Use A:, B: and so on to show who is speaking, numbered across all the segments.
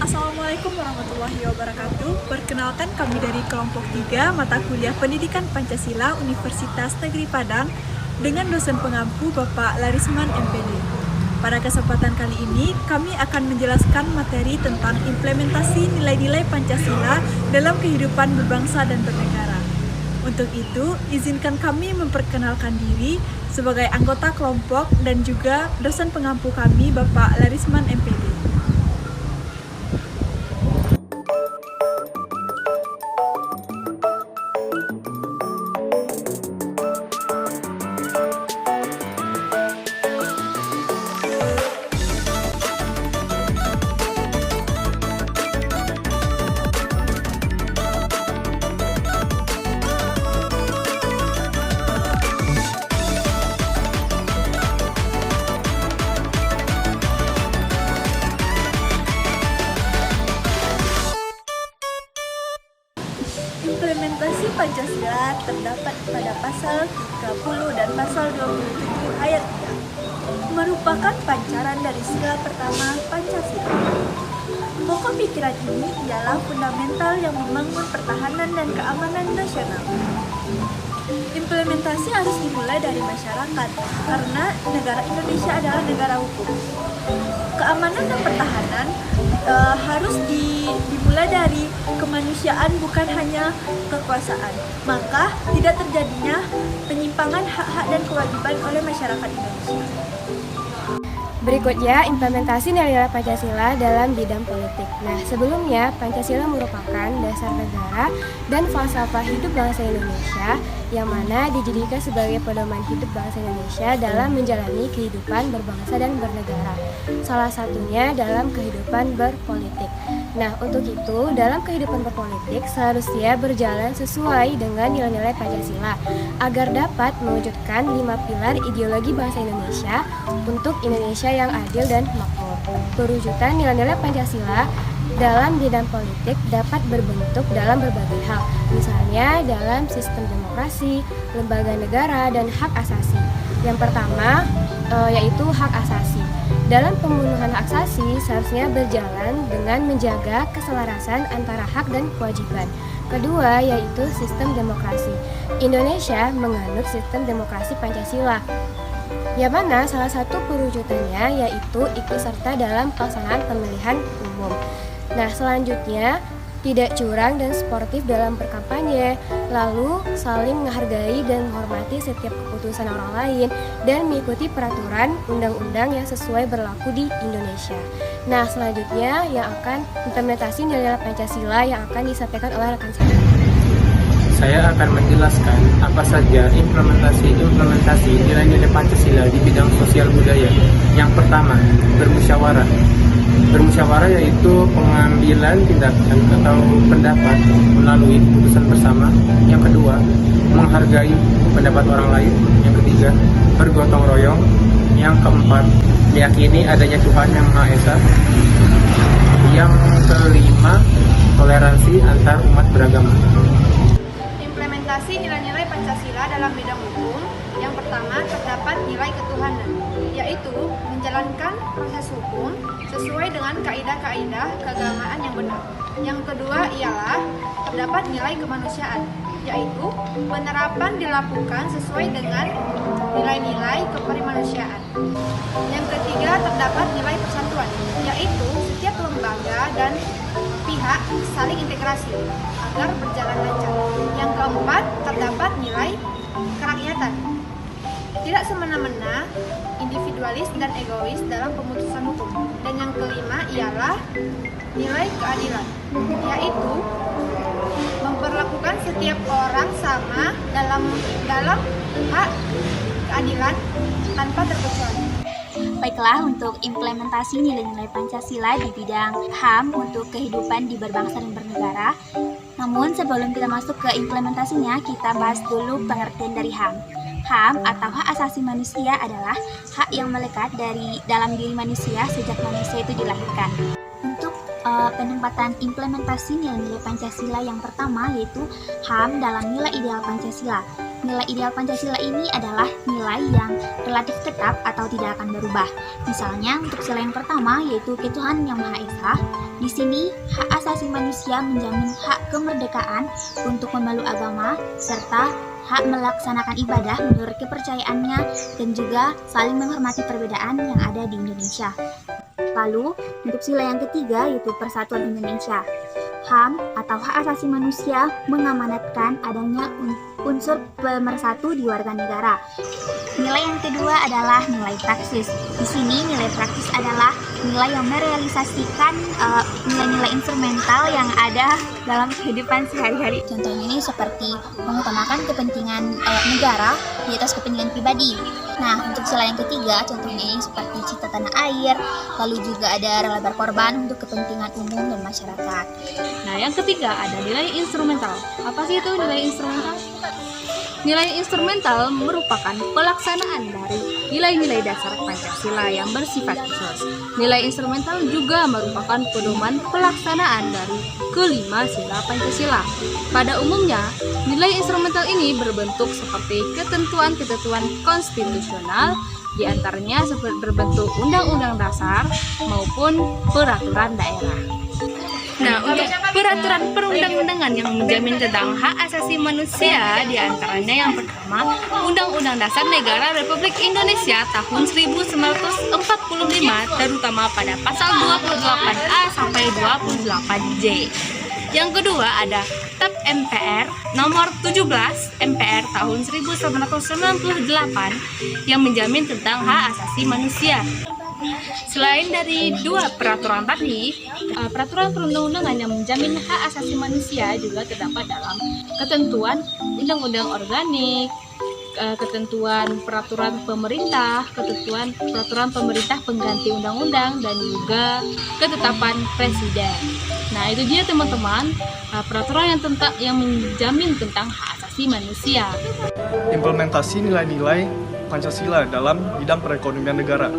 A: Assalamualaikum warahmatullahi wabarakatuh. Perkenalkan kami dari kelompok 3 mata kuliah Pendidikan Pancasila Universitas Negeri Padang dengan dosen pengampu Bapak Larisman MPD. Pada kesempatan kali ini, kami akan menjelaskan materi tentang implementasi nilai-nilai Pancasila dalam kehidupan berbangsa dan bernegara. Untuk itu, izinkan kami memperkenalkan diri sebagai anggota kelompok dan juga dosen pengampu kami Bapak Larisman MPD. Implementasi Pancasila terdapat pada pasal 30 dan pasal 27 ayat 3, merupakan pancaran dari sila pertama Pancasila. Pokok pikiran ini ialah fundamental yang membangun pertahanan dan keamanan nasional. Implementasi harus dimulai dari masyarakat, karena negara Indonesia adalah negara hukum. Keamanan dan pertahanan harus dimulai dari kemanusiaan, bukan hanya kekuasaan. Maka tidak terjadinya penyimpangan hak-hak dan kewajiban oleh masyarakat Indonesia.
B: Berikutnya, implementasi nilai-nilai Pancasila dalam bidang politik. Nah, sebelumnya, Pancasila merupakan dasar negara dan falsafah hidup bangsa Indonesia yang mana dijadikan sebagai pedoman hidup bangsa Indonesia dalam menjalani kehidupan berbangsa dan bernegara. Salah satunya dalam kehidupan berpolitik. Nah, untuk itu, dalam kehidupan berpolitik seharusnya berjalan sesuai dengan nilai-nilai Pancasila agar dapat mewujudkan 5 pilar ideologi bangsa Indonesia untuk Indonesia yang adil dan makmur. Perwujudan nilai-nilai Pancasila dalam bidang politik dapat berbentuk dalam berbagai hal, misalnya dalam sistem demokrasi, lembaga negara, dan hak asasi. Yang pertama yaitu hak asasi. Dalam pemenuhan hak asasi seharusnya berjalan dengan menjaga keselarasan antara hak dan kewajiban. Kedua yaitu sistem demokrasi. Indonesia menganut sistem demokrasi Pancasila, yang mana salah satu perwujudannya yaitu ikut serta dalam pelaksanaan pemilihan umum. Nah, selanjutnya tidak curang dan sportif dalam berkampanye, lalu saling menghargai dan menghormati setiap keputusan orang lain, dan mengikuti peraturan undang-undang yang sesuai berlaku di Indonesia. Nah, selanjutnya yang akan implementasi nilai-nilai Pancasila yang akan disampaikan oleh rekan saya.
C: Saya akan menjelaskan apa saja implementasi nilai-nilai Pancasila di bidang sosial budaya. Yang pertama, bermusyawarah. Bermusyawarah yaitu pengambilan tindakan atau pendapat melalui keputusan bersama. Yang kedua, menghargai pendapat orang lain. Yang ketiga, bergotong royong. Yang keempat, meyakini adanya Tuhan yang Maha Esa. Yang kelima, toleransi antar umat beragama.
D: Implementasi nilai-nilai Pancasila dalam bidang hukum. Yang pertama, terdapat nilai ketuhanan, yaitu menjalankan proses hukum sesuai dengan kaidah-kaidah keagamaan yang benar. Yang kedua ialah terdapat nilai kemanusiaan, yaitu penerapan dilakukan sesuai dengan nilai-nilai kemanusiaan. Yang ketiga, terdapat nilai persatuan, yaitu setiap lembaga dan pihak saling integrasi agar berjalan lancar. Yang keempat, terdapat nilai kerakyatan, tidak semena-mena, individualis dan egois dalam pemutusan hukum. Dan yang kelima ialah nilai keadilan, yaitu memperlakukan setiap orang sama dalam hak keadilan tanpa terkecuali.
E: Baiklah, untuk implementasi nilai-nilai Pancasila di bidang HAM untuk kehidupan di berbangsa dan bernegara. Namun sebelum kita masuk ke implementasinya, kita bahas dulu pengertian dari HAM. HAM atau hak asasi manusia adalah hak yang melekat dalam diri manusia sejak manusia itu dilahirkan. Untuk penempatan implementasi nilai-nilai Pancasila yang pertama yaitu HAM dalam nilai ideal Pancasila. Nilai ideal Pancasila ini adalah nilai yang relatif tetap atau tidak akan berubah. Misalnya untuk sila yang pertama yaitu ketuhanan yang Maha Esa, Di sini, hak asasi manusia menjamin hak kemerdekaan untuk memeluk agama serta hak melaksanakan ibadah menurut kepercayaannya dan juga saling menghormati perbedaan yang ada di Indonesia. Lalu, untuk sila yang ketiga yaitu Persatuan Indonesia. HAM atau hak asasi manusia mengamanatkan adanya unsur pemersatu di warga negara. Nilai yang kedua adalah nilai praksis. Di sini nilai praksis adalah nilai yang merealisasikan nilai-nilai instrumental yang ada dalam kehidupan sehari-hari. Contohnya ini seperti mengutamakan kepentingan negara di atas kepentingan pribadi. Nah, untuk sila yang ketiga, contohnya ini seperti cinta tanah air, lalu juga ada rela berkorban untuk kepentingan umum dan masyarakat.
F: Nah, yang ketiga ada nilai instrumental. Apa sih itu nilai instrumental? Nilai instrumental merupakan pelaksanaan dari nilai-nilai dasar Pancasila yang bersifat khusus. Nilai instrumental juga merupakan pedoman pelaksanaan dari kelima sila Pancasila. Pada umumnya, nilai instrumental ini berbentuk seperti ketentuan-ketentuan konstitusional, di antaranya berbentuk undang-undang dasar maupun peraturan daerah. Nah, untuk peraturan perundang-undangan yang menjamin tentang hak asasi manusia, di antaranya yang pertama, Undang-Undang Dasar Negara Republik Indonesia tahun 1945, terutama pada pasal 28A sampai 28J. Yang kedua ada TAP MPR nomor 17 MPR tahun 1998 yang menjamin tentang hak asasi manusia. Selain dari dua peraturan tadi, peraturan perundang-undangan yang menjamin hak asasi manusia juga terdapat dalam ketentuan undang-undang organik, ketentuan peraturan pemerintah, ketentuan peraturan pemerintah pengganti undang-undang, dan juga ketetapan presiden. Nah, itu dia teman-teman, peraturan yang menjamin tentang hak asasi manusia.
G: Implementasi nilai-nilai Pancasila dalam bidang perekonomian negara.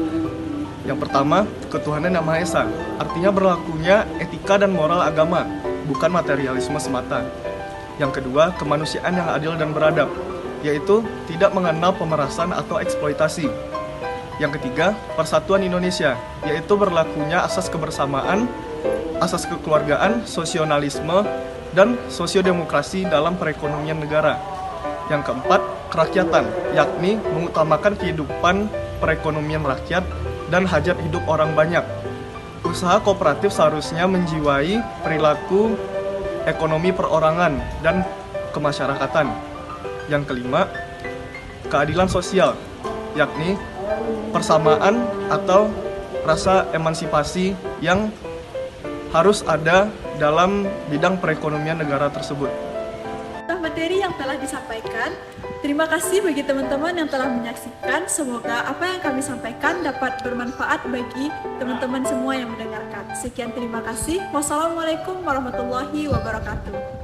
G: Yang pertama, ketuhanan yang Maha Esa, artinya berlakunya etika dan moral agama, bukan materialisme semata. Yang kedua, kemanusiaan yang adil dan beradab, yaitu tidak mengenal pemerasan atau eksploitasi. Yang ketiga, persatuan Indonesia, yaitu berlakunya asas kebersamaan, asas kekeluargaan, sosionalisme, dan sosiodemokrasi dalam perekonomian negara. Yang keempat, kerakyatan, yakni mengutamakan kehidupan perekonomian rakyat dan hajat hidup orang banyak. Usaha kooperatif seharusnya menjiwai perilaku ekonomi perorangan dan kemasyarakatan. Yang kelima, keadilan sosial, yakni persamaan atau rasa emansipasi yang harus ada dalam bidang perekonomian negara tersebut.
A: Materi yang telah disampaikan. Terima kasih bagi teman-teman yang telah menyaksikan. Semoga apa yang kami sampaikan dapat bermanfaat bagi teman-teman semua yang mendengarkan. Sekian, terima kasih. Wassalamualaikum warahmatullahi wabarakatuh.